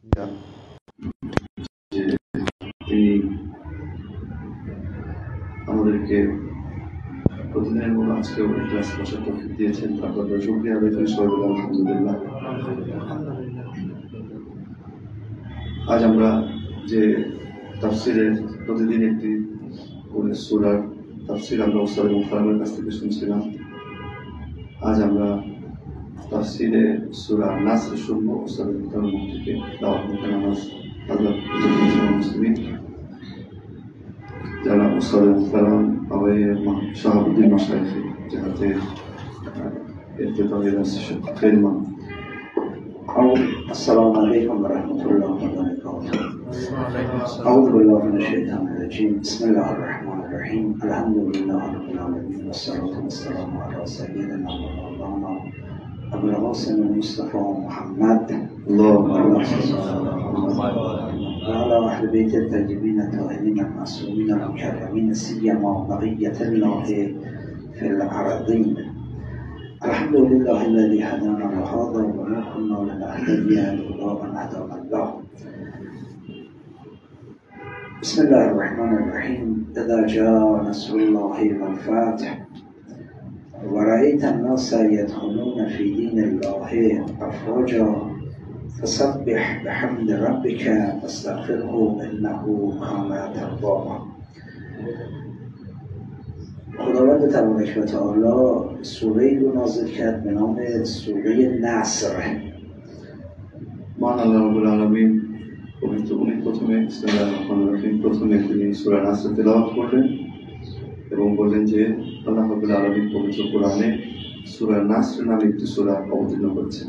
যে তিনি আমাদেরকে প্রতিদিনের মতো আজকেও ক্লাস বসার তৌফিক দিয়েছেন, তারপরে শুকরিয়া আদায় করি সবাই বলে আলহামদুলিল্লাহ। আজ আমরা যে তাফসিরের প্রতিদিন একটি সূরার তাফসির আমরা উস্তাদ মুফাররামের কাছ থেকে শুনছিলাম। আজ আমরা তাফসিরে সূরা নাসর শুনব উস্তাদ মুফাররামের মুখ থেকে। দাওয়াত নামাজ হযরত মুসলিম যারা উস্তাদ মুফাররাম আওয়াই শাহাবুদ্দিন মাশায়েখ যাতে ইফতিতাহের খেদমত। السلام عليكم ورحمة الله وبركاته. أعوذ بالله من الشيطان الرجيم. بسم الله الرحمن الرحيم. الحمد لله رب العالمين والصلاة والسلام على سيدنا ومولانا أبو القاسم المصطفى محمد وعلى أهل بيت الطيبين الطاهرين المعصومين المكرمين سيما بقية الله في الأرضين. الحمد لله الذي هدانا لهذا وما كنا لنهتدي لولا أن هدانا الله. بسم الله الرحمن الرحيم. إذا جاء نصر الله والفتح ورأيت الناس يدخلون في دين الله أفواجا فسبح بحمد ربك واستغفره إنه كان توابا. خداوند تبارک و تعالی سوره‌ای رو نازل کرد به نام سوره نصر. মহান আল্লাহ রাব্বুল আলামিন উনি প্রথমে বিসমিল্লাহির রহমানির রহিম প্রথমে তিনি সূরা নাসর তেলাওয়াত করলেন এবং বললেন যে আল্লাহ রাব্বুল আলামিন পবিত্র কোরআনে সূরা নাসর নামে একটি সূরা অবতীর্ণ করেছেন।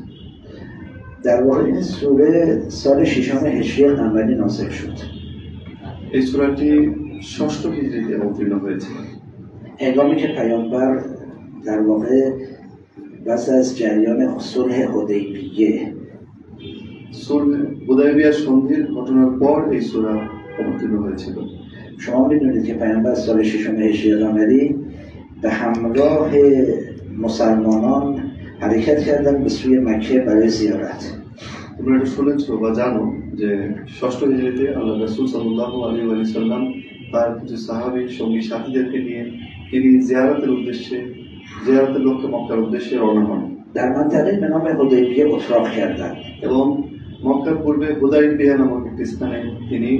در واقع این سوره سال 6 هجری قمری نازل شد. এই সূরাটি 6 হিজরিতে অবতীর্ণ হয়েছে। هنگامی که پیامبر در واقع بعد از جریان صلح حدیبیه হুদায়বিয়া সন্ধির ঘটনার পর এই সূরা অবতীর্ণ হয়েছিল। شما میدونید که پیامبر سال 6 هجری قمری به همراه مسلمانان حرکت کردن به سوی مکه برای زیارت. তোমরা এটা শুনেছো বা জানো যে 6 হিজরিতে আল্লাহ রাসূল সাল্লাল্লাহু আলাইহি ওয়াসাল্লাম তার কিছু সাহাবী সঙ্গী সাথীদেরকে নিয়ে তিনি জিয়ারতের লক্ষ্যে মক্কার উদ্দেশ্যে রওনা হন। در منطقه به نام حدیبیه اتراق کردند এবং মক্কার পূর্বে হুদায়বিয়া নামক একটি স্থানে তিনি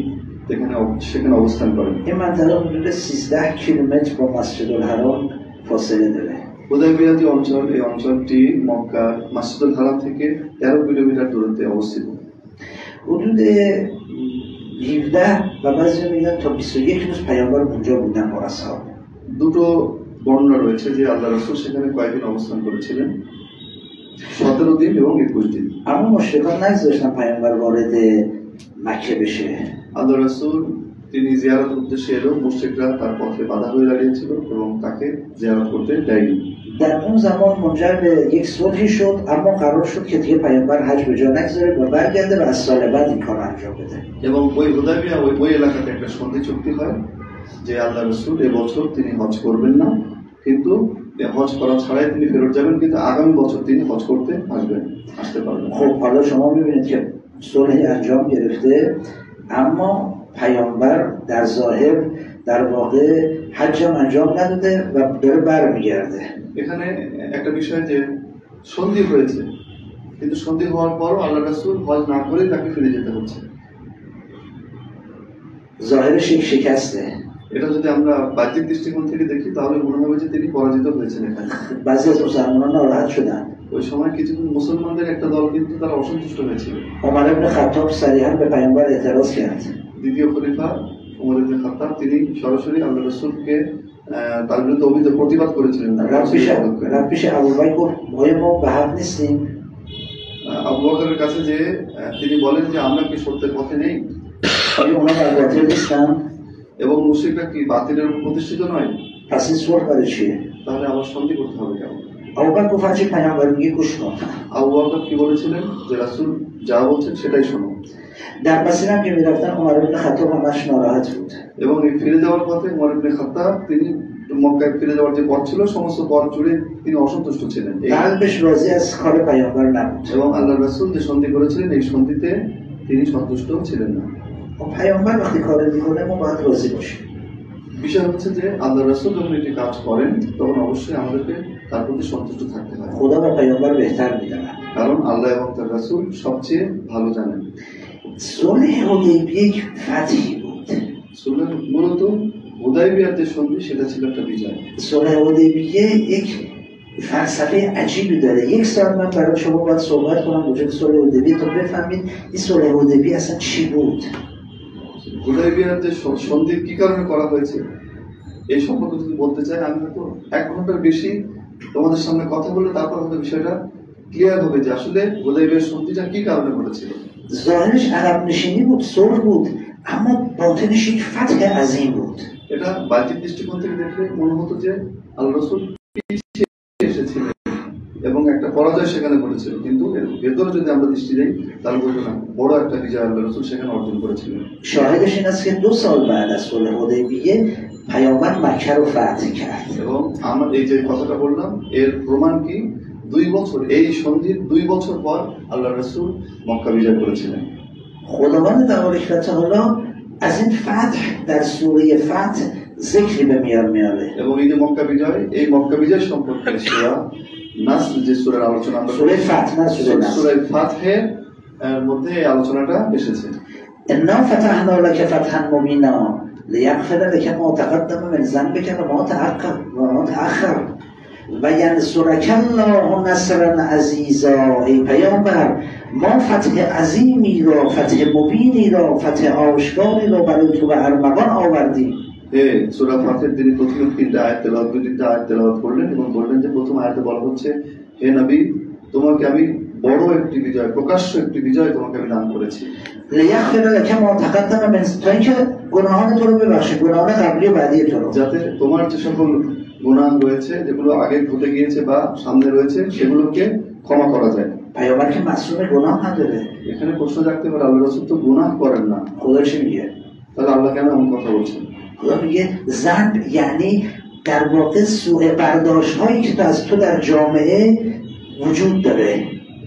সেখানে অবস্থান করেন। این منطقه حدود 13 کیلومتر با مسجد الحرام فاصله داره. হুদায়বিয়া যে অঞ্চল, এই অঞ্চলটি মক্কা মসজিদুল হারাম থেকে 13 কিলোমিটার দূরত্বে অবস্থিত। حدود 17 و بعضی میگن تا 21 روز پیامبر اونجا بودن با اصحاب. দুটো বর্ণনা রয়েছে যে আল্লাহ রাসূল সেখানে কয়েকদিন অবস্থান করেছিলেন, 17 দিন এবং 21 দিন। اما مشرکان نگذاشتن پیامبر وارد مکه بشه. আল্লাহ রাসূল তিনি জিয়ারতের উদ্দেশ্যে এলো, মুশরিকরা তার পথে বাধা হয়ে দাঁড়িয়েছিল এবং তাকে জিয়ারত করতে দেয়নি। در اون زمان منجر به یک صلحی شد، اما قرار شد که دیگه پیامبر حج به جا نگذاره و برگرده و از سال بعد این کار انجام بده. এবং ওই হুদায়বিয়া ওই এলাকাতে একটা সন্ধি চুক্তি হয় যে আল্লাহ রাসূল এবছর তিনি হজ করবেন না, কিন্তু হজ করা ছাড়াই তিনি ফেরত যাবেন, কিন্তু আগামী বছর তিনি হজ করতে আসতে পারবেন। خب حالا شما می‌بینید که صلحی انجام گرفته، اما پیامبر در ظاهر در واقع حج هم انجام نداده و داره برمیگرده. এখানে একটা বিষয় যে সন্ধি হয়েছে, কিন্তু সন্ধি হওয়ার পরও আল্লাহ রাসূল হজ না করে তাকে ফিরে যেতে হচ্ছে। ظاهرش یک شکسته. এটা যদি আমরা বাহ্যিক দৃষ্টিকোণ থেকে দেখি তাহলে মনে হবে যে তিনি পরাজিত হয়েছেন। এখানে بعضی از مسلمانان ناراحت شدن. ওই সময় কিছু মুসলমানদের একটা দল কিন্তু তারা অসন্তুষ্ট হয়েছিল। عمر بن خطاب صریحا به پیامبر اعتراض کرد. দ্বিতীয় খলিফা উমর ইবনে খাত্তাব তিনি সরাসরি আল্লাহ রাসূলকে তার বিরুদ্ধে প্রতিবাদ করেছিলেন। رفت ابوبکر گفت ما به حق نیستیم. আবু বকরের কাছে যে তিনি বলেন যে আমরা কি সত্যের পথে নেই, اونا در باطل نیستن এবং মুশরিকরা কি বাতিলের প্রতিষ্ঠিত নয়, پس این صلح برای چیه؟ তাহলে আবার সন্ধি করতে হবে কেন? ابوبکر گفت هرچی پیامبر میگه گوش کن. আবু বকর কি বলেছিলেন যে রাসূল যা বলছেন সেটাই শোনো। در مسیر هم که میرفتن عمر بن خطاب همش ناراحت بود. এবং এই ফিরে যাওয়ার পথে উমর ইবনে খাত্তাব তিনি মক্কায় ফিরে যাওয়ার যে পথ ছিল সমস্ত পথ জুড়ে তিনি অসন্তুষ্ট ছিলেন। قلبش راضی از کار پیامبر نبود. এবং আল্লাহ রাসূল যে সন্ধি করেছিলেন এই সন্ধিতে তিনি সন্তুষ্ট ছিলেন না। پیامبر وقتی کار میکنه ما باید راضی باشیم. বিষয় হচ্ছে যে আল্লাহ রাসূল যখন একটি কাজ করেন তখন অবশ্যই আমাদেরকে তার প্রতি সন্তুষ্ট থাকতে হয়, خدا و پیامبر بهتر میدونن. কারণ আল্লাহ এবং তার রাসূল সবচেয়ে ভালো জানেন। صلح حدیبیه یک فتحی بود. সুলহ মূলত হুদায়বিয়ার যে সন্ধি সেটা ছিল একটা বিজয়। صلح حدیبیه یک فلسفه عجیبی داره. یک ساعت من برای شما باید صحبت کنم وجود صلح حدیبیه تا بفهمید این صلح حدیبیه اصلا چی بود. হুদায়বিয়ার যে সন্ধি কি কারণে করা হয়েছে এই সম্পর্কে যদি বলতে চাই আমি হয়তো 1 ঘন্টার বেশি তোমাদের সামনে কথা বলে তারপর হয়তো বিষয়টা ক্লিয়ার হবে যে আসলে হুদায়বিয়ার সন্ধিটা কি কারণে ঘটেছিল। ظاهرش عقب نشینی بود، صلح بود، اما باطنش یک فتح عظیم بود. এটা বাহ্যিক দৃষ্টিকোণ থেকে দেখলে মনে হতো যে আল্লাহ রাসূল পিছিয়ে এসেছিলেন এবং একটা পরাজয় সেখানে ঘটেছিল, কিন্তু এর ভেতরে যদি আমরা দৃষ্টি দেই তাহলে বলবো না বড় একটা বিজয় আল্লাহ রাসূল সেখানে অর্জন করেছিলেন। شاهدش این است که 2 سال بعد از صلح حدیبیه پیامبر مکه رو فتح کرد. এবং আমরা এই যে কথাটা বললাম এর প্রমাণ কি 2 বছর এই সন্ধির 2 বছর পর আল্লাহ রাসূল মক্কা বিজয় করেছিলেন। خداوند تعالی و تعالی از این فتح در سوره فتح ذکری به میان میاره. এবং এই যে মক্কা বিজয় সম্পর্কে সূরা নাসর যে সূরার আলোচনা আমরা سوره فتح না سوره নাসর, সূরা ফাতহের মধ্যে এই আলোচনাটা এসেছে। انا فتحنا لك فتحا مبینا لیغفر لك ما تقدم من ذنبك وما تأخر و ینصرک الله نصرا عزیزا. ای پیامبر ما فتح عظیمی را، فتح مبینی را، فتح آشکاری را برای تو به ارمغان آوردیم. সূরা ফাতহের তিনি প্রথম 3টা আয়াত তেলাওয়াত করলেন এবং বললেন যে প্রথম আয়াতে বলা হচ্ছে হে নবী তোমাকে আমি বড় একটি বিজয়, প্রকাশ্য একটি বিজয় তোমাকে আমি দান করেছি। لیغفر لك ما تقدم من ذنبك گناهان تو رو ببخشه، گناهان قبلی و بعدی تو رو. যাতে তোমার যে সকল গুনাহ রয়েছে যেগুলো আগে ঘটে গিয়েছে বা সামনে রয়েছে সেগুলোকে ক্ষমা করা যায়। پیامبر که معصوم گناه نداره. এখানে প্রশ্ন জাগতে পারে আল্লাহ রাসূল তো গুনাহ করেন না, خدا چی میگه؟ তাহলে আল্লাহ কেন এমন কথা বলছেন؟ خدا میگه ذنب یعنی در واقع سوء برداشت هایی که تو از تو در جامعه وجود داره.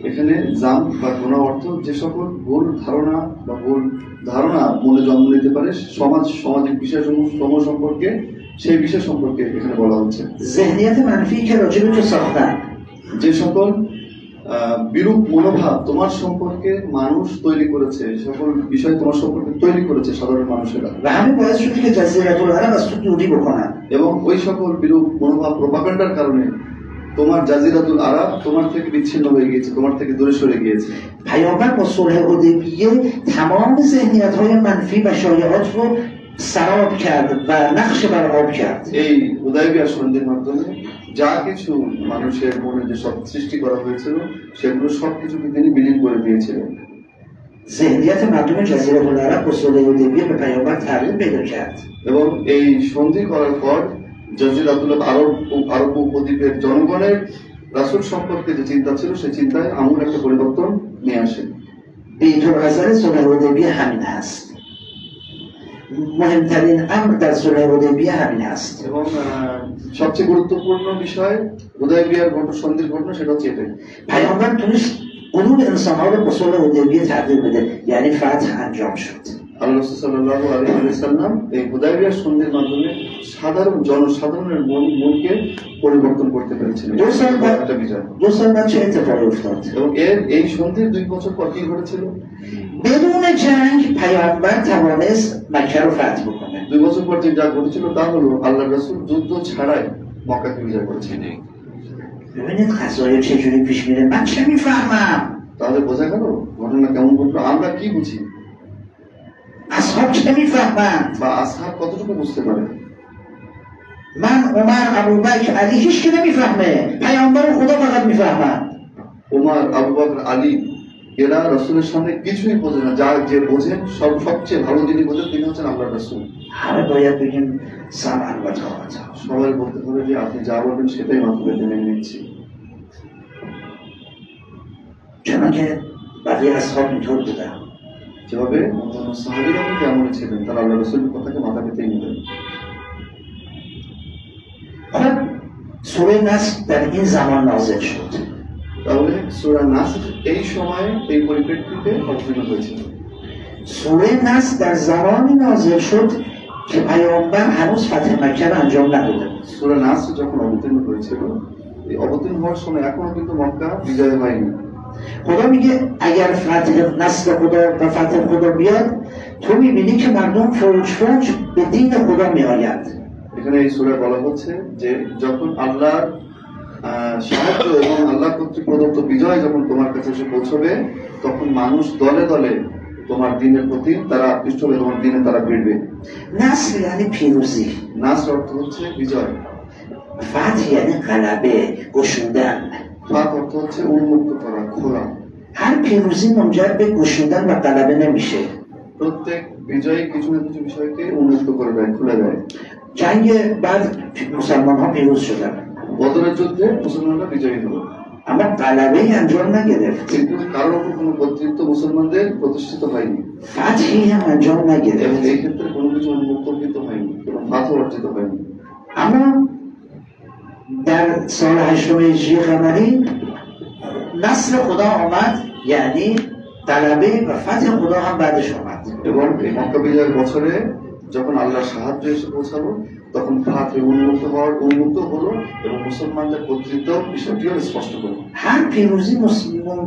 এখানে জাম বা গুনাহ অর্থ যে সকল ভুল ধারণা মনে জন্ম নিতে পারে সামাজিক বিষয়সমূহ সম্পর্কে, সেই বিষয় সম্পর্কে এখানে বলা হচ্ছে। ذهنیت منفی که راجع به تو ساختن، যে সকল বিরূপ মনোভাব তোমার সম্পর্কে মানুষ তৈরি করেছে, সকল বিষয় তোমার সম্পর্কে তৈরি করেছে সাধারণ মানুষেরা, و همین باعث شده که جزیره العرب از تو دوری بکنن. এবং ওই সকল বিরূপ মনোভাব প্রপাগান্ডার কারণে তোমার জাজিরাতুল আরব তোমার থেকে বিচ্ছিন্ন হয়ে গিয়েছে, তোমার থেকে দূরে সরে গিয়েছে। پیامبر با صلح حدیبیه تمام ذهنیت‌های منفی و شایعات رو سراب کرد و نقش بر آب کرد. এই হুদায়বিয়া সন্ধির মাধ্যমে যা কিছু মানুষের মনে যে সব সৃষ্টি করা হয়েছিল সেগুলো সবকিছুকে তিনি বিলীন করে দিয়েছিলেন। ذهنیت مردم جزیره العرب با صلح حدیبیه به پیامبر تغییر پیدا کرد. এবং এই সন্ধি করার পর জাজিরাতুল আরব উপদ্বীপের জনগণের রাসূল সম্পর্কে যে চিন্তা ছিল সেই চিন্তায় আমূল একটা পরিবর্তন নিয়ে আসে। بی‌طرف‌نظر صلح حدیبیه همین هست. مهمترین امر در صلح حدیبیه همین هست. এবং সবচেয়ে গুরুত্বপূর্ণ বিষয় হুদায়বিয়ার সন্ধির ঘটনা সেটা হচ্ছে এটাই। پیامبر تونست قلوب انسان‌ها رو با صلح حدیبیه تغییر بده، یعنی فتح انجام شد. আল্লাহ রাসূল সাল্লাল্লাহু আলাইহি ওয়াসাল্লাম এই হুদায়বিয়ার সন্ধির মাধ্যমে জনসাধারণের মনকে পরিবর্তন করতে পেরেছিলেন। 2 سال بعد چه اتفاقی افتاد؟ এবং এই সন্ধির 2 বছর পর কি ঘটেছিল? بدون جنگ پیامبر توانست مکه رو فتح بکنه. 2 বছর পর যা ঘটেছিল তা হলো আল্লাহ রাসূল যুদ্ধ ছাড়াই মক্কাকে বিজয় করেছিলেন। ببینید قضایا چجوری پیش میره، من چه میفهمم؟ তাহলে বোঝা গেল ঘটনা কেমন ঘটলো, আমরা কি বুঝি, اصحاب چه میفهمن؟ বা আসহাব কতটুকু বুঝতে পারে। من عمر ابوبکر علی هیچ کی نمیفهمه، پیامبر خدا فقط میفهمن. ওমর আবু বকর আলী এরা রাসূলের সামনে কিছুই বোঝে না, যে বোঝেন সবচেয়ে ভালো যিনি বোঝেন তিনি হচ্ছেন আল্লাহর রাসূল। همه باید بگیم سمع و طاعت. সবাই বলতে হবে যে আপনি যা বলবেন সেটাই মাত্র মেনে নিচ্ছি। چنانکه بقیه اصحاب اینطور بودن. যেভাবে অন্যান্য সাহাবীরা তেমনই ছিলেন, তারা আল্লাহ রাসূলের কথাকে মাথা পেতেই নিতেন। خب سوره نصر در این زمان نازل شد. তাহলে সূরা নাসর এই সময়ে এই পরিপ্রেক্ষিতে অবতীর্ণ হয়েছিল। سوره نصر در زمانی نازل شد که پیامبر هنوز فتح مکه رو انجام نداده. সূরা নাসর যখন অবতীর্ণ হয়েছিল, এই অবতীর্ণ হওয়ার সময় এখনো কিন্তু মক্কা বিজয় হয়নি। خدا میگه اگر فتح نصر خدا و فتح خدا بیاد تو میبینی که مردم فوج فوج به دین خدا میآید. এখানে এই সূরায় বলা হচ্ছে যে যখন আল্লাহর সাহায্য এবং আল্লাহ কর্তৃক প্রদত্ত বিজয় যখন তোমার কাছে এসে পৌঁছবে, তখন মানুষ দলে দলে তোমার দিনের প্রতি তারা আকৃষ্ট হবে, তোমার দিনে তারা ভিড়বে। نصر یعنی پیروزی، নাসর অর্থ হচ্ছে বিজয়, فتح یعنی غلبه، گشودن. ফাত অর্থ হচ্ছে উন্মুক্ত করা, খোলা। هر پیروزی منجر به گشودن و غلبه نمیشه. প্রত্যেক বিজয় কিছু না কিছু বিষয়কে উন্মুক্ত করে দেয়, খুলে দেয়। جنگ بعد مسلمان ها پیروز شدن، বদরের যুদ্ধে মুসলমানরা বিজয়ী হলো, اما غلبه انجام نگرفت، কিন্তু কারোর উপর কোনো কর্তৃত্ব মুসলমানদের প্রতিষ্ঠিত হয়নি, فتحی هم انجام এবং نگرفت. এই ক্ষেত্রে কোনো কিছু উন্মুক্ত হয়নি এবং ফাতহ অর্জিত হয়নি। اما در سال 8 هجری قمری نصر خدا آمد، یعنی غلبه و فتح خدا هم بعدش آمد. এবং এই মক্কা বিজয়ের বছরে যখন আল্লাহর সাহায্য এসে পৌঁছালো, তখন ফাতহ উন্মুক্ত হলো এবং মুসলমানদের কর্তৃত্ব বিষয়টিও স্পষ্ট হলো। هر پیروزی مسلمان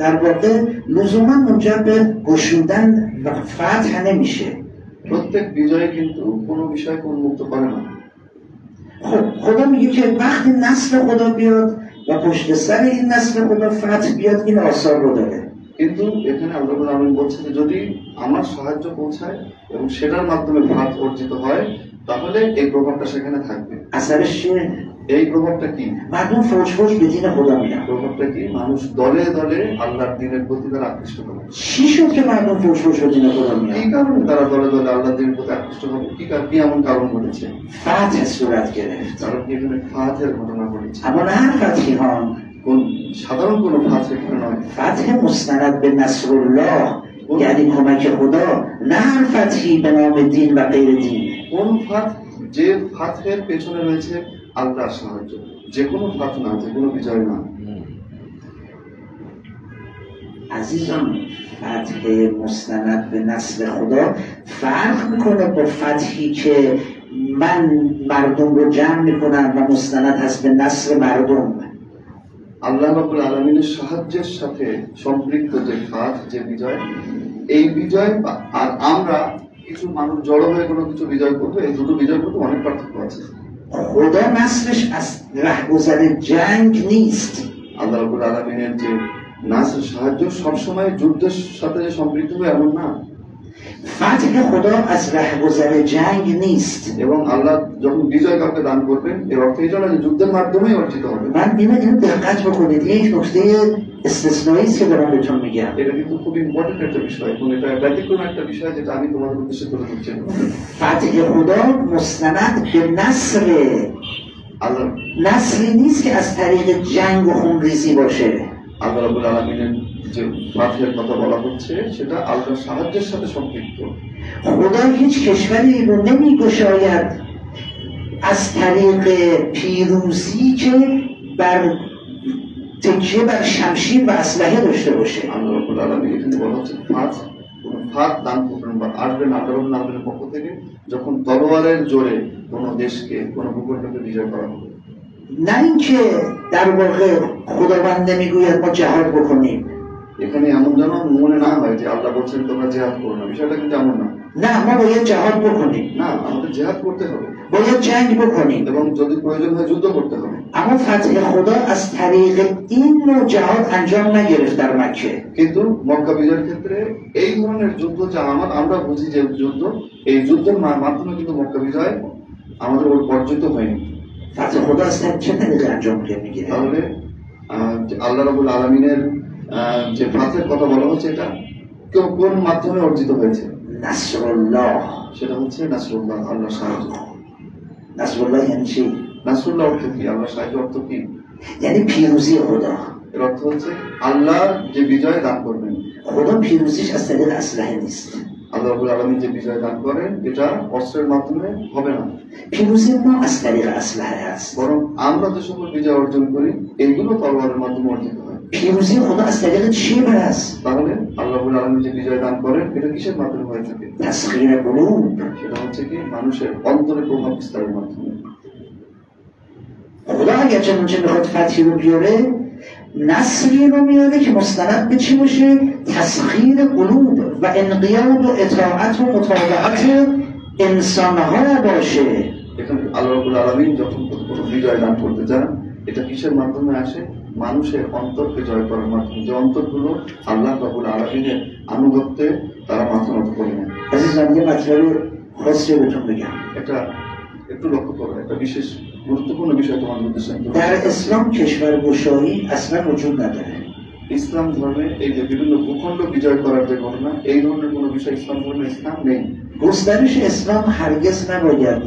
در واقع لزوما منجر به گشودن و فتح نمیشه. প্রত্যেক বিজয় কিন্তু কোনো বিষয়কে উন্মুক্ত করে না। خب خدا میگه که وقتی نصر خدا بیاد و پشت سر این نصر خدا فتح بیاد، این آثار رو داره. কিন্তু এখানে আল্লাহ রাব্বুল আলামিন বলছেন যে যদি আমার সাহায্য পৌঁছায় এবং সেটার মাধ্যমে ফাতহ অর্জিত হয়, তাহলে এই প্রভাবটা সেখানে থাকবে। اثرش چیه؟ এই প্রভাবটা কি? مردم فوج فوج به دین خدا میان. প্রভাবটা কি? মানুষ দলে দলে আল্লাহর দ্বীনের প্রতি তারা আকৃষ্ট হবে। چی شد که مردم فوج فوج به دین خدا কি میان؟ কারণে তারা দলে দলে আল্লাহর দ্বীনের প্রতি আকৃষ্ট হবে? কি এমন কারণ ঘটেছে? فتح صورت گرفت. কারণ এখানে ফাতহের ঘটনা ঘটেছে। اما نه هر فتحی ها، কোন সাধারণ কোনো ফাতহ নয়। فتح مستند به نصر الله یعنی کمک خدا، نه هر فتحی به نام دین و غیر دین. কোন ফাতহ? যে ফাতহের পেছনে রয়েছে আল্লাহর সাহায্য, যে কোনো ফাতহ না, যে কোনো বিজয় না। عزیزان، فتح مستند به نصر خدا فرق میکنه با فتحی که من مردم رو جمع میکنم و مستند هست به نصر مردم. আল্লাহ রাব্বুল আলামিনের সাহায্যের সাথে সম্পৃক্ত যে ফাতহ, যে বিজয়, এই বিজয় আর আমরা কিছু মানুষ জড়ো হয়ে কোনো কিছু বিজয় করবো, এই দুটো বিজয় করতে অনেক পার্থক্য আছে। خدا نصرش از رهگذر جنگ نیست. আল্লাহ রাব্বুল আলামিনের যে নাসর, সাহায্য সবসময় যুদ্ধের সাথে যে সম্পৃক্ত হবে এমন না। فتح خدا از رهگذر جنگ نیست. এবং আল্লাহ যখন বিজয় কাউকে দান করবেন, এর অর্থ এই নয় যে যুদ্ধের মাধ্যমেই অর্জিত হবে। من اینو دقت بکنید، یک نکته استثنایی است که دارم بهتون میگم. এটা কিন্তু খুব ইম্পর্টেন্ট একটা বিষয় এবং এটা ব্যতিক্রম একটা বিষয় যেটা আমি তোমাদের উদ্দেশ্যে তুলে ধরছি। فتح خدا مستند به نصر، আল্লাহ نصری نیست که از طریق جنگ و خونریزی باشه. আল্লাহ রাব্বুল আলামিনের যে ফাতহের কথা বলা হচ্ছে সেটা আল্লাহর সাহায্যের সাথে সম্পৃক্ত। خدا هیچ کشوری رو نمیگشاید از طریق پیروزی که بر تکیه بر شمشیر و اسلحه داشته باشه. আল্লাহ রাব্বুল আলামিন এখানে বলা হচ্ছে ফাতহ দান করবেন বা আসবেন আল্লাহ রাব্বুল আলামিনের পক্ষ থেকে যখন তলোয়ারের জোরে কোনো দেশকে, কোনো ভূখণ্ডকে বিজয় করা হবে। نه اینکه در واقع خداوند نمیگوید ما جهاد بکنیم. এখানে এমন যেন মনে না হয় যে আল্লাহ বলছেন তোমরা জিহাদ করো না, বিষয়টা কিন্তু এমন না। نه، ما باید جهاد بکنیم، না, আমাদের জিহাদ করতে হবে باید جنگ بکنیم. এবং যদি প্রয়োজন হয় যুদ্ধ করতে হবে। اما فتح خدا از طریق این نوع جهاد انجام نگرفت در مکه. কিন্তু মক্কা বিজয়ের ক্ষেত্রে এই ধরনের যুদ্ধ যা আমরা বুঝি যে যুদ্ধ, এই যুদ্ধের মাধ্যমে কিন্তু মক্কা বিজয় আমাদের অর্জিত হয়নি। فتح خدا از چه طریقه انجام میگیره؟ তাহলে আল্লাহ রাব্বুল আলামিনের যে ফাতহের কথা বলা হচ্ছে, এটা কোন মাধ্যমে অর্জিত হয়েছে? নাসরুল্লাহ। সেটা হচ্ছে নাসরুল্লাহ, আল্লাহর সাহায্য। নাসরুল্লাহ یعنی چی؟ নাসরুল্লাহ অর্থ কি? আল্লাহর সাহায্য অর্থ কি? یعنی پیروزی خدا. এর অর্থ হচ্ছে আল্লাহ যে বিজয় দান করবেন। خدا پیروزیش از طریق اسلحه نیست. আল্লাহ রাব্বুল আলামিন যে বিজয় দান করেন এটা অস্ত্রের মাধ্যমে হবে না। پیروزی ما از طریق اسلحه است. বরং আমরা যে সকল বিজয় অর্জন করি এগুলো তলোয়ারের মাধ্যমে অর্জিত হয়। پیروزی خدا از طریق شیبر است. তাহলে আল্লাহ রাব্বুল আলামিন যে বিজয় দান করেন এটা কিসের মাধ্যমে হয়ে থাকে? تسخير القلوب. সেটা হচ্ছে কি মানুষের অন্তরে প্রভাব বিস্তারের মাধ্যমে। خدا اگر چنانچه میخواد فتحی رو بیاره نصری رو میاره که مستند به چی باشه؟ تسخیر قلوب و انقیاد و اطاعت و مطابقت انسانها باشه. এখানে আল্লাহ রাব্বুল আলামিন যখন কোনো বিজয় দান করতে চান এটা কিসের মাধ্যমে আসে? মানুষের অন্তরকে জয় করার মাধ্যমে। যে অন্তরগুলো আল্লাহ রাব্বুল আলামিনের আনুগত্যে তারা মাথা নত করে নেয়। عزیزان یه مطلب خاصی رو بهتون بگم. এটা একটু লক্ষ্য করো, একটা বিশেষ গুরুত্বপূর্ণ বিষয় তোমাদের উদ্দেশ্যে। در اسلام کشورگشایی اصلا وجود نداره. ইসলাম ধর্মে এই যে বিভিন্ন ভূখণ্ড বিজয় করার যে ঘটনা, এই ধরনের কোনো বিষয় ইসলাম ধর্মে ইসলাম নেই। گسترش اسلام هرگز نباید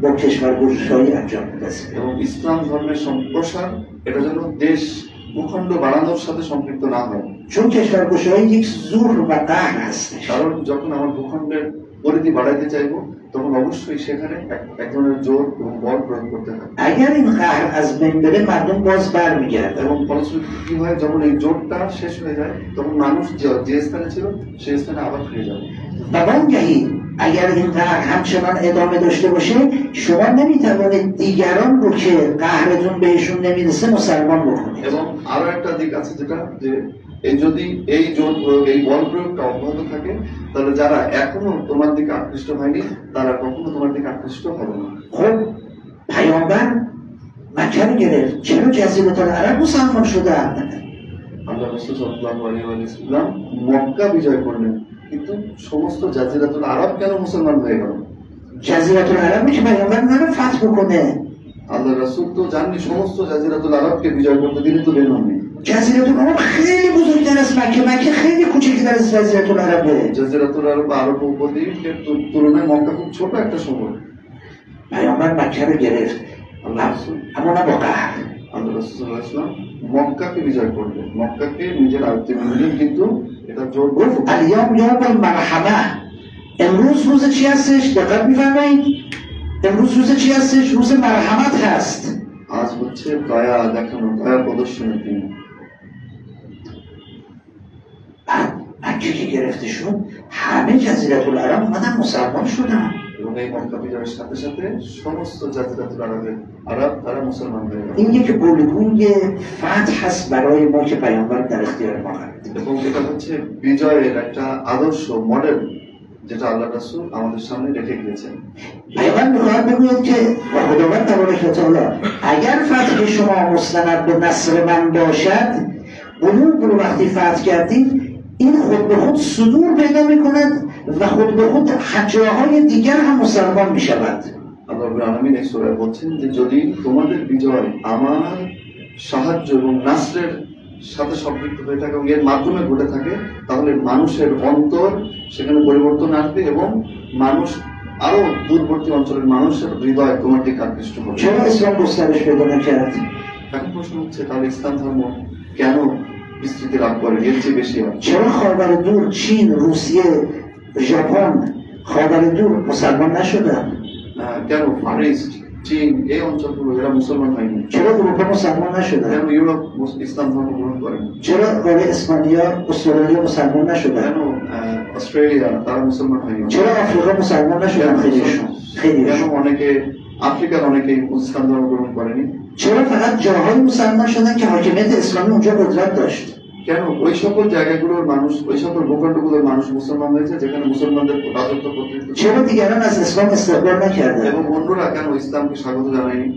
با کشورگشایی انجام بده. এবং ইসলাম ধর্মের সম্প্রসার এটা যেন দেশ ভূখণ্ড বাড়ানোর সাথে সম্পৃক্ত না হয়। چون کشورگشایی یک زور و قهر هستش. কারণ যখন আমার ভূখণ্ডের পরিধি বাড়াইতে চাইবো তখন অবশ্যই সেখানে এক ধরনের জোর এবং বল প্রয়োগ করতে হয়। اگر این قهر از بین بره مردم باز برمیگردن. এবং ফলশ্রুতি কি হয়, যখন এই জোরটা শেষ হয়ে যায় তখন মানুষ যে স্থানে ছিল সেই স্থানে আবার ফিরে যাবে। و وانگهی اگر این قهر همچنان ادامه داشته باشه شما نمیتوانید دیگران رو که قهرتون بهشون نمیرسه مسلمان بکنید. এবং আরো একটা দিক আছে যেটা যে যদি এই জোর প্রয়োগ এই বল প্রয়োগটা অব্যাহত থাকে তাহলে যারা এখনো তোমার দিকে আকৃষ্ট হয়নি তারা কখনো তোমার দিকে আকৃষ্ট হবে না। خب پیامبر مکه رو گرفت، چرا جزیره العرب مسلمان شدن؟ আল্লাহ রাসূল সাল্লাল্লাহু আলাইহি ওয়াসাল্লাম মক্কা বিজয় করলেন কিন্তু সমস্ত জাজিরাতুল আরব কেন মুসলমান হয়ে গেল? جزیره العرب که پیامبر نره فتح بکنه. আল্লাহ রাসূল তো জাননি সমস্ত জাজিরাতুল আরবকে বিজয় করতে তিনি তো বের হননি। جزیره العرب خیلی بزرگتر از مکه، مکه خیلی کوچکتر از جزیره العربه. জাজিরাতুল আরব আরব উপদ্বীপের তুলনায় মক্কা খুব ছোট একটা শহর। پیامبر مکه رو گرفت আল্লাহ রাসূল اما نه با قهر. আল্লাহ রাসূল সাল্লাল্লাহু আলাইহি ওয়াসাল্লাম মক্কাকে বিজয় করলেন, মক্কাকে নিজের আয়ত্তে নিলেন, কিন্তু এটা জোর گفت الیوم یوم المرحمه. امروز روز چی هستش؟ دقت می‌فرمایید؟ امروز روز چی هستش؟ روز مرحمت هست. আজ হচ্ছে দয়া দেখানো, দয়া প্রদর্শনের দিন। بعد مکه که گرفته شد همه جزیره العرب اومدن مسلمان شدن. এবং এই মক্কা বিজয়ের সাথে সাথে সমস্ত জাজিরাতুল আরব তারা মুসলমান হয়ে গেল। این یک الگوی فتح هست برای ما که پیامبر در اختیار ما قرار داد. এবং এটা হচ্ছে বিজয়ের একটা আদর্শ মডেল যেটা আল্লাহ রাসূল আমাদের সামনে রেখে গিয়েছেন। پیامبر میخواهد بگوید که و خداوند تبارک و تعالی اگر فتح شما مستند به نصر من باشد، قلوب رو وقتی فتح کردید این خود به خود صدور پیدا میکند و خود به خود جاهای دیگر هم مسلمان میشود. আল্লাহ রাব্বুল আলামিন এই সূরায় বলছেন যে যদি তোমাদের বিজয় আমার সাহায্য এবং নাসরের সাথে সম্পৃক্ত হয়ে থাকে এবং এর মাধ্যমে ঘটে থাকে তাহলে মানুষের অন্তর সেখানে পরিবর্তন আসবে এবং মানুষ আরো দূরবর্তী অঞ্চলের মানুষের হৃদয় তোমার দিকে আকৃষ্ট হবে। چرا اسلام گسترش پیدا نکرد؟ এখন প্রশ্ন হচ্ছে তাহলে ইসলাম ধর্ম কেন বিস্তৃতি লাভ করে এর চেয়ে বেশি হয়? چرا خاور دور چین، روسیه، ژاپن، خاور دور مسلمان نشدن؟ কেন ফারিস, চীন এই অঞ্চলগুলো এরা মুসলমান হয়নি? چرا اروپا مسلمان نشدن؟ কেন ইউরোপ ইসলাম ধর্ম গ্রহণ করেনি? چرا غیر اسپانیا، استرالیا مسلمان نشدن؟ কেন অস্ট্রেলিয়া তারা মুসলমান হয়নি? چرا آفریقا مسلمان نشدن؟ خیلیشون কেন خیلیشون অনেকে আফ্রিকার অনেকেই ইসলাম ধর্ম গ্রহণ করেনি? چرا فقط جاهای مسلمان شدن که حاکمیت اسلامی اونجا قدرت داشت؟ কেন ওই সকল জায়গাগুলোর মানুষ, ওই সকল ভূখণ্ডগুলোর মানুষ মুসলমান হয়েছে যেখানে মুসলমানদের রাজত্ব কর্তৃত্ব ছিল? چرا دیگران از اسلام استقبال نکردن؟ এবং অন্যরা কেন ইসলামকে স্বাগত জানায়নি?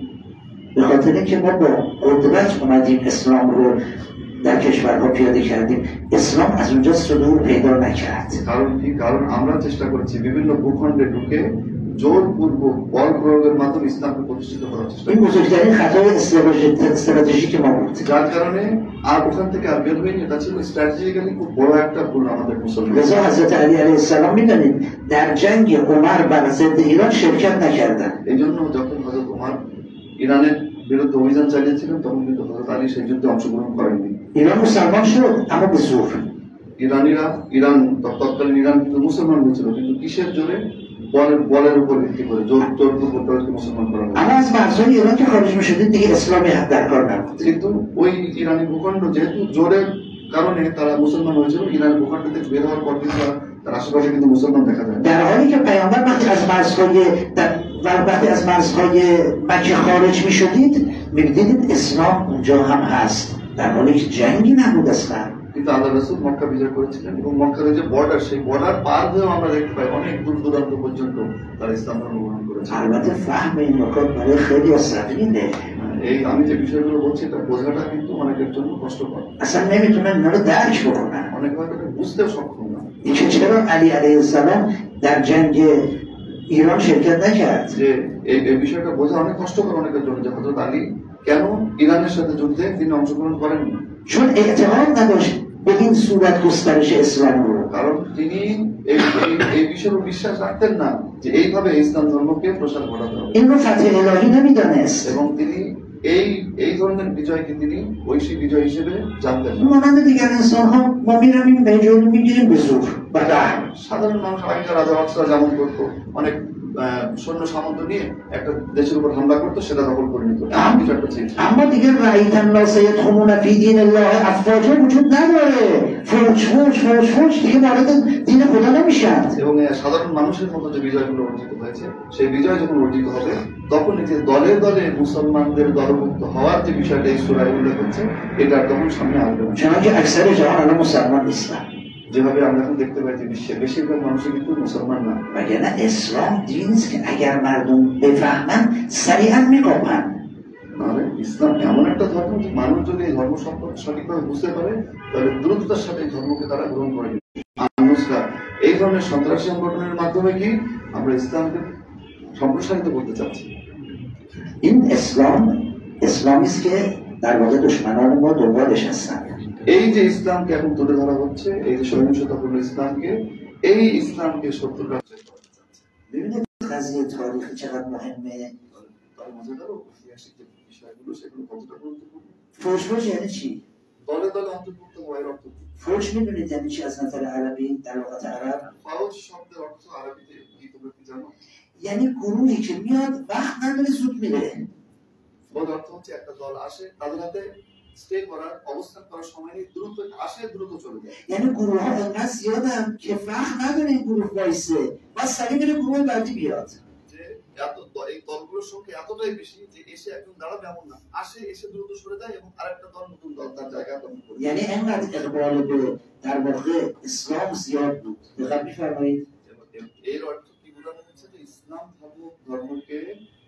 به خاطر اینکه ما با قدرت اومدیم اسلام رو در کشورها پیاده کردیم، اسلام از اونجا صدور پیدا نکرد. কারণ কি? কারণ আমরা চেষ্টা করেছি বিভিন্ন ভূখণ্ডে ঢুকে জোরপূর্বক বল প্রয়োগের মাধ্যমে ইসলামকে প্রতিষ্ঠিত করার চেষ্টা این করেছি। بزرگترین خطای استراتژیک ما بود. যার কারণে আর ওখান থেকে আর বের হয়নি। এটা ছিল স্ট্র্যাটেজিক্যালি খুব বড় একটা ভুল আমাদের মুসলমান। لذا حضرت علی علیه السلام میدانید در جنگ عمر بر ضد ایران شرکت نکردن. এই জন্য যখন হযরত ওমর ইরানের বিরুদ্ধে অভিযান চালিয়েছিলেন তখন কিন্তু হযরত আলী সেই যুদ্ধে অংশগ্রহণ করেননি। ایران مسلمان شد اما به زور. ইরান তৎকালীন ইরান কিন্তু মুসলমান হয়েছিল, কিন্তু কিসের জোরে? বলের উপর ভিত্তি করে জোরপূর্বক মুসলমান করা হয়েছে। اما از مرزهای ایران که خارج میشدید دیگه اسلامی در کار نبود. কিন্তু ওই ইরানি ভূখণ্ড যেহেতু জোরে কারণে তারা মুসলমান হয়েছিল। ইরান ভূখণ্ড থেকে বের হওয়ার পর কিন্তু তার আশেপাশে কিন্তু মুসলমান দেখা যায়। در حالی که پیامبر وقتی از مرزهای مکه خارج می شدید می دیدید اسلام اونجا هم هست، در حالی که جنگی نبود اصلا. কিন্তু আল্লাহ রাসূল মক্কা বিজয় করেছিলেন এবং মক্কার যে বর্ডার, সেই বর্ডার পার হয়ে আমরা দেখতে পাই অনেক দূর দূরান্ত পর্যন্ত তারা ইসলাম ধর্ম গ্রহণ করেছে। البته فهم این نکات برای خیلی سخته. এই আমি যে বিষয়গুলো বলছি এটা বোঝাটা কিন্তু অনেকের জন্য কষ্টকর। اصلا نمیتونن اینا رو درک بکنن. অনেক হয়তো বুঝতেও সক্ষম না اینکه چرا علی علیه السلام در جنگ ایران شرکت نکرد. যে এই বিষয়টা বোঝা অনেক কষ্টকর অনেকের জন্য যে হযরত আলী কেন ইরানের সাথে যুদ্ধে তিনি অংশগ্রহণ করেননি। چون اعتقاد نداشت به این صورت گسترش اسلام رو. কারণ তিনি এই বিষয়ে বিশ্বাস রাখতেন না যে এইভাবে ইসলাম ধর্মকে প্রসার ঘটাতে হবে। این رو فتح الهی نمیدانست. এবং তিনি এই ধরনের বিজয়কে তিনি ঐশী বিজয় হিসেবে জানতেন না। مانند دیگر انسان ها ما میرویم به جایی میگیریم به زور و قهر. সাধারণ মানুষ আগেকার রাজা বাদশাহরা যেমন করতো, অনেক সৈন্য সামন্ত নিয়ে একটা দেশের উপর হামলা করতো, সেটা দখল করে নিত। কিছু একটা ছিল। اما دیگر رأیت الناس يدخلون في دین الله افواجا وجود نداره. فوج دیگه وارد دین خدا نمیشن. এবং সাধারণ মানুষের মতো যে বিজয়গুলো অর্জিত হয়েছে, সেই বিজয় যখন অর্জিত হবে তখন যে দলে দলে মুসলমানদের দলভুক্ত হওয়ার যে বিষয়টা এই সূরায় উল্লেখ হচ্ছে, এটা তখন সামনে আসবে না। چنانچه اکثر جهان الان مسلمان نیستن. যেভাবে আমরা এখন দেখতে পাই যে বিশ্বের বেশিরভাগ মানুষই কিন্তু মুসলমান না। وگرنه اسلام دینی است که اگر مردم بفهمن سریعا میقاپن. নাহলে ইসলাম এমন একটা ধর্ম যে মানুষ যদি এই ধর্ম সম্পর্কে সঠিকভাবে বুঝতে পারে তাহলে দ্রুততার সাথে এই ধর্মকে তারা গ্রহণ করে নেবে। মানুষরা এই ধরনের সন্ত্রাসী সংগঠনের মাধ্যমে কি আমরা ইসলামকে সম্প্রসারিত করতে চাচ্ছি। این اسلامی است که در واقع دشمنان ما دنبالش هستن. এই যে ইসলামকে এখন তুলে ধরা হচ্ছে, এই যে সহিংসতাপূর্ণ ইসলামকে, এই ইসলামকে শত্রুরা ببینید قضیه تاریخی چقدر مهمه. তার মজাদার ঐতিহাসিক যে বিষয়গুলো সেগুলো কতটা গুরুত্বপূর্ণ। فوج یعنی چی؟ দলে দলে অন্তর্ভুক্ত হওয়ার অর্থ কি? فوج میدونید یعنی چی از نظر عربی در لغت عرب؟ فوج শব্দের অর্থ আরবিতে কি তোমরা কি জানো؟ یعنی گروهی که میاد وقت نداره زود میره. ফৌজ অর্থ হচ্ছে একটা দল আসে, তাদের হাতে স্টে করার, অবস্থান করার সময় নেই, দ্রুত আসে দ্রুত চলে যায়। یعنی گروه ها انقدر زیادن که وقت نداره این گروه وایسه، بس سریع میره گروه بعدی بیاد. যে এই দলগুলোর সংখ্যা এতটাই বেশি যে এসে একজন দাঁড়াবে এমন না, আসে এসে দ্রুত সরে যায় এবং আরেকটা দল নতুন দল তার জায়গা দখল করে। یعنی انقدر اقبال به در واقع اسلام زیاد بود. دقت می‌فرمایید؟ এর অর্থ কি বোঝানো হচ্ছে যে ইসলাম ধর্মকে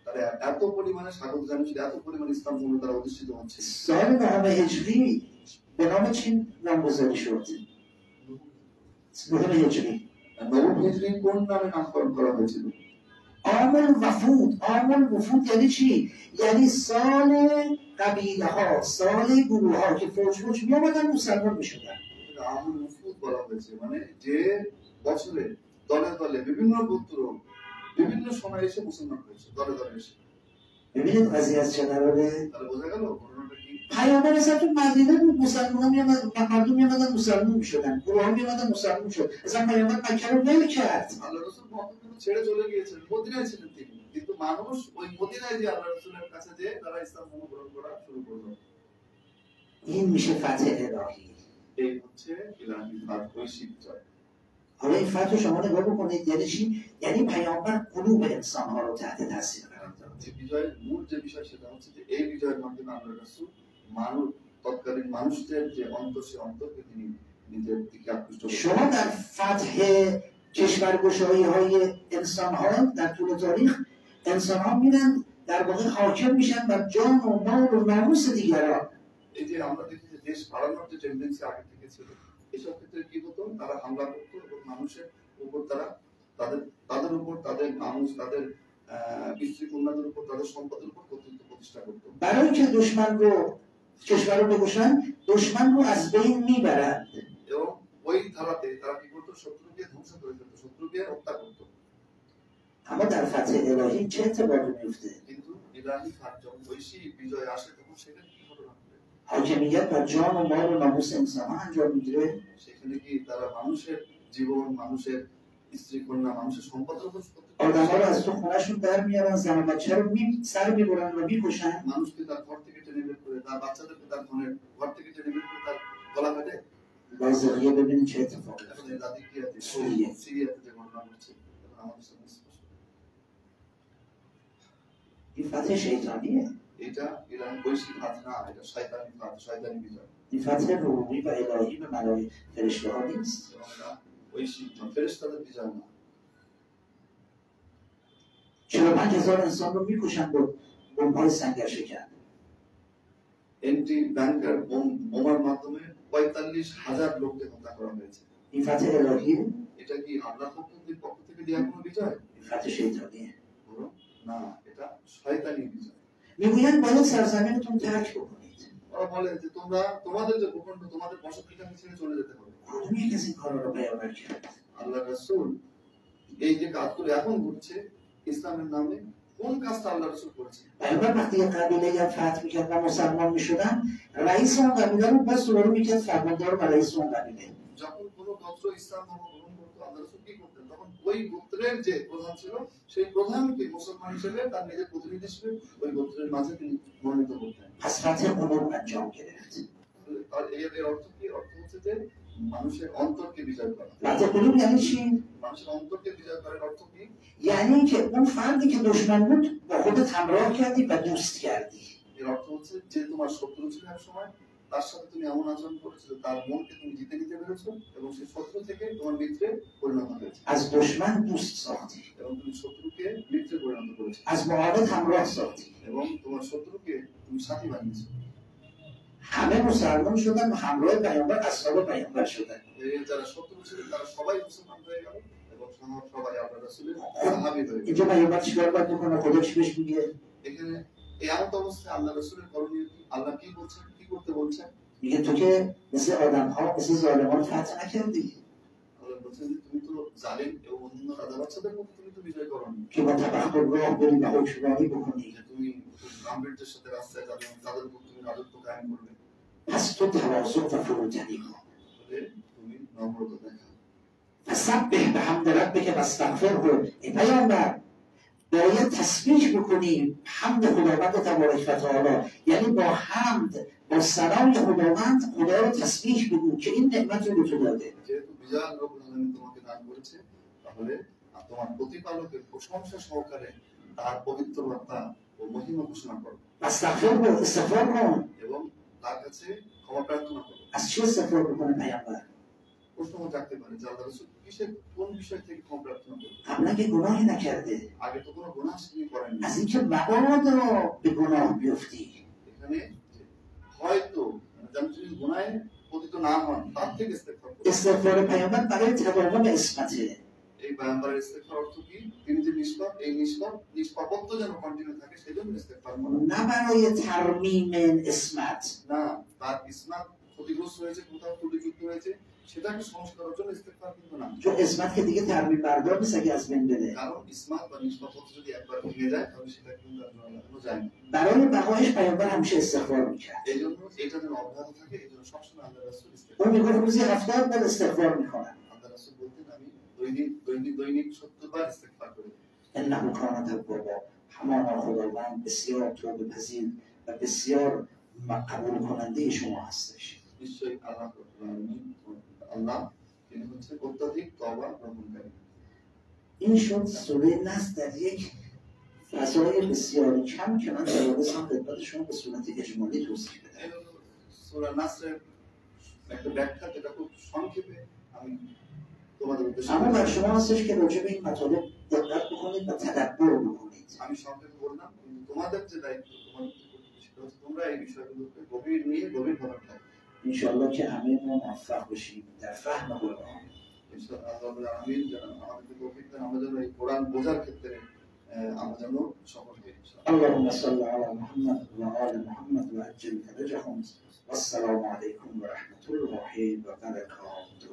তারা এত পরিমাণে স্বাগত জানিয়েছিল, এত পরিমাণে ইসলাম ধর্মে তারা অধিষ্ঠিত হচ্ছে। سال 9 هجری به نام چی نامگذاری شد؟ 9 هجری. 9 হিজরি কোন নামে নামকরণ করা হয়েছিল؟ عام الوفود. عام الوفود یعنی چی؟ یعنی سال قبیله ها، سال گروه ها که فوج می آمدن مسلمان می شدن. আমুল মুফুদ বলা হয়েছে, মানে যে বছরে দলে দলে বিভিন্ন গোত্র বিভিন্ন সময় এসে মুসলমান হয়েছে, দলে দলে এসে। ببینید قضیه از چه قراره؟ তাহলে বোঝা گل ঘটনাটা কি؟ پیامبر اصلا تو مدینه بود، مسلمان مردم میامدن مسلمان میشدن، گروه ها میامدن مسلمان شد. اصلا پیامبر مکه رو ول کرد. আল্লাহ রাসূল মক্কা ছেড়ে চলে গিয়েছেন, মদিনায় ছিলেন তিনি, কিন্তু মানুষ ওই মদিনায় যে আল্লাহ রাসূলের কাছে যে তারা ইসলাম গ্রহণ করা শুরু করলো। این میشه فتح الهی. এই হচ্ছে ইলাহি ফাত, ঐশী বিজয়। حالا این فتح شما نگاه بکنید یعنی چی؟ یعنی پیامبر قلوب انسان ها رو تحت تاثیر قرار داد. যে বিজয়ের মূল যে বিষয় সেটা হচ্ছে যে এই বিজয়ের মাধ্যমে আল্লাহ রাসূল মানুষ, তৎকালীন মানুষদের যে অন্তর, সে অন্তরকে তিনি নিজের দিকে আকৃষ্ট করেন। شما در فتح کشورگشایی های انسان ها در طول تاریخ انسان ها میرن در واقع حاکم میشن بر جان و مال و ناموس دیگران. এই যে আমরা দেখি যে দেশ পালানোর যে টেন্ডেন্সি আগে থেকে ছিল, এসব ক্ষেত্রে কি হতো, তারা হামলা করতো এবং মানুষের উপর তারা তাদের উপর তাদের মানুষ, তাদের স্ত্রী কন্যাদের উপর, তাদের সম্পদের উপর কর্তৃত্ব প্রতিষ্ঠা করতো। برای که دشمن رو کشور رو بکشن دشمن رو از بین میبرن. এবং ওই ধারাতে তারা কি করতো, শত্রুকে ধ্বংস করে ফেলতো, শত্রুকে হত্যা করতো। اما در فتح الهی چه اتفاقی میفته؟ কিন্তু ইলাহি ফাত যখন ঐশী বিজয় আসে তখন সেখানে কি ঘটনা ঘটে? حاکمیت بر جان و مال و ناموس انسان ها انجام میگیره. সেখানে কি তারা মানুষের জীবন, মানুষের স্ত্রী কন্যা, মানুষের সম্পদের উপর آدم ها رو از تو خونهشون در میارن، زن و بچه رو سر میبرن و میکشن. মানুষকে তার ঘর থেকে টেনে বের করে, তার বাচ্চাদেরকে তার ঘর থেকে টেনে বের করে তার গলা কাটে। لازقیه ببینید چه اتفاقی এখন এই লাদিকিয়াতে সিরিয়া। সিরিয়াতে যে ঘটনা ঘটছে এখন আমাদের সামনে স্পষ্ট। این فتح شیطانیه، এটা ইরান বৈশ্বিক হাত না, এটা শয়তানি হাত, শয়তানি বিজয়। این فتح روحی و الهی به ملائکه فرشته ها نیست. এবং এটা বৈশ্বিক ফেরেশতাদের বিজয় না। 45,000 انسان رو میکشن با بمب‌های سنگر شکن. এন্টি ব্যাংকার বোমার মাধ্যমে 45,000 লোককে হত্যা করা হয়েছে। این فتح الهیه، এটা কি আল্লাহর পক্ষ থেকে দেওয়া কোনো বিজয়? این فتح شیطانیه. বলো না, এটা শয়তানি বিজয়। میگویند باید سرزمینتون ترک بکنید. ওরা বলে যে তোমরা তোমাদের যে ভূখণ্ড, তোমাদের বসতভিটাকে ছেড়ে চলে যেতে হবে। کدوم یک از این کارا رو پیامبر کرد؟ আল্লাহ রাসূল এই যে কাজগুলো এখন ঘটছে ইসলামের নামে, কোন কাজটা আল্লাহ রাসূল করেছেন? پیامبر وقتی یه قبیله یا فتح میکرد و مسلمان میشدن، رئیس اون قبیله رو بس رو میکرد فرماندار و رئیس اون قبیله. যখন কোন গোত্র ইসলাম ধর্ম গ্রহণ করতো আল্লাহ রাসূল কি করতেন? তখন ওই গোত্রের যে প্রধান ছিল সেই প্রধানকে মুসলমান হিসেবে তার নিজের প্রতিনিধি হিসেবে ওই গোত্রের মাঝে তিনি মনোনীত করতেন। پس فتح قلوب انجام گرفت. আর এর অর্থ কি? অর্থ হচ্ছে যে মানুষের অন্তরকে বিজয় করা। فتح قلوب یعنی چی؟ মানুষের অন্তরকে বিজয় করার অর্থ কি? یعنی که اون فردی که دشمن بود با خودت همراه کردی و دوست کردی. এর অর্থ হচ্ছে যে তোমার শত্রু ছিল এক সময়, তার সাথে তুমি এমন আচরণ করেছো তার মনকে তুমি জিতে নিতে পেরেছো এবং সেই শত্রু থেকে তোমার মিত্রে পরিণত হয়েছে। از دشمن دوست ساختی. এবং তুমি শত্রুকে মিত্রে পরিণত করেছো। از معاند همراه ساختی. এবং তোমার শত্রুকে তুমি সাথী বানিয়েছো। همه مسلمان شدن و همراه پیامبر اصحاب پیامبر شدن. এই যারা শত্রু ছিল তারা সবাই মুসলমান হয়ে গেল এবং সবাই আল্লাহ রাসূলের সাহাবী হয়ে গেল। اینجا پیامبر چیکار باید بکنه؟ خدا چی بهش میگه؟ এখানে এই এমত অবস্থায় আল্লাহ রাসূলের করণীয় কি? আল্লাহ কি বলছেন, কি করতে বলছেন? میگه تو که مثل آدم ها مثل ظالمان فتح نکردی আল্লাহ বলছেন যে তুমি তো জালিম এবং অন্য রাজা বাচ্চাদের মতো তুমি তো বিজয় করনি, که با تبختر راه بری و حکمرانی بکنی. যে তুমি গাম্ভীর্যের সাথে রাস্তায় যাবে এবং তাদের উপর তুমি রাজত্ব কায়েম করবে। پس تو تواضع و فروتنی کن. তাহলে তুমি নম্রতা দেখাও। فسبح بحمد ربک واستغفره. ای پیامبر باید تسبیح بکنی حمد خداوند تبارک و تعالی، یعنی با حمد با ثنای خداوند خدا رو تسبیح بگو که این نعمت رو به تو داده. যেহেতু বিজয় রব্বুল আলামিন তোমাকে দান করেছে, তাহলে তোমার প্রতিপালকের প্রশংসা সহকারে তার পবিত্রতা ও মহিমা ঘোষণা করো واستغفره، استغفار کن. এবং তার কাছে ক্ষমা প্রার্থনা করো। از چی استغفار بکنه پیامبر؟ প্রশ্ন জাগতে পারে যে আল্লাহ রাসূল কোন বিষয় থেকে ক্ষমা প্রার্থনা করবে? قبلا که گناهی نکرده، আগে তো কোনো গুনাহ তিনি করেননি। از اینکه مبادا به گناه بیفتی. এখানে হয়তো যেন তিনি গুনাহে পতিত না হন তার থেকে ইস্তেগফার করুন। استغفار پیامبر برای تداوم اسمته. এই পয়গম্বরের ইস্তেগফার অর্থ কি? তিনি যে নিষ্পাপ, এই নিষ্পাপত্ব যেন কন্টিনিউ থাকে সেজন্য ইস্তেগফার করা। نه برای ترمیم اسمت. না, তার ইসমাত ক্ষতিগ্রস্ত হয়েছে, কোথাও ত্রুটিযুক্ত হয়েছে, সেটাকে সংস্কারের জন্য ইস্তেগফার কিন্তু না। چون اسمت که دیگه ترمیم بردار نیست اگه از بین بره. কারণ ইসমাত বা নিষ্পাপত্ব যদি একবার ভেঙে যায় তাহলে সেটা কিন্তু আর লাগানো যায় না। برای بقایش پیامبر همیشه استغفار میکرد. এই জন্য এটা যেন অব্যাহত থাকে, এই জন্য সবসময় আল্লাহ রাসূল ইস্তেগফার اون میگفت روزی 70 بار استغفار میکنم. আল্লাহ রাসূল বলতেন আমি দৈনিক 70 বার ইস্তেগফার করি। انه کان توابا. همانا خداوند بسیار توبه پذیر و بسیار قبول کننده شما هستش. নিশ্চয়ই আল্লাহ রাব্বুল আলামিন, আল্লাহ তিনি হচ্ছে অত্যাধিক তওবা গ্রহণকারী। این شد سوره نصر در یک فضای بسیار کم که من توانستم خدمت شما به صورت اجمالی توضیح بدم. এই হলো সূরা নাসরের একটা ব্যাখ্যা, যেটা খুব সংক্ষেপে আমি তোমাদের উদ্দেশ্যে اما بر شما هستش که راجع به این مطالب دقت بکنید و تدبر بکنید. আমি সংক্ষেপে বললাম, কিন্তু তোমাদের যে দায়িত্ব, তোমাদের সেটা হচ্ছে তোমরা এই বিষয়গুলোকে গভীর ভাবে থাকবে। انشاءالله که همه ما موفق بشیم در فهم قرآن. ইনশাআল্লাহ রাব্বুল আলামিন যেন আমাদেরকে তৌফিক দেন, আমরা যেন এই কোরআন বোঝার ক্ষেত্রে আমরা যেন সফল হই ইনশাআল্লাহ। اللهم صل على محمد وآل محمد وعجل فرجهم والسلام عليكم ورحمة الله وبركاته.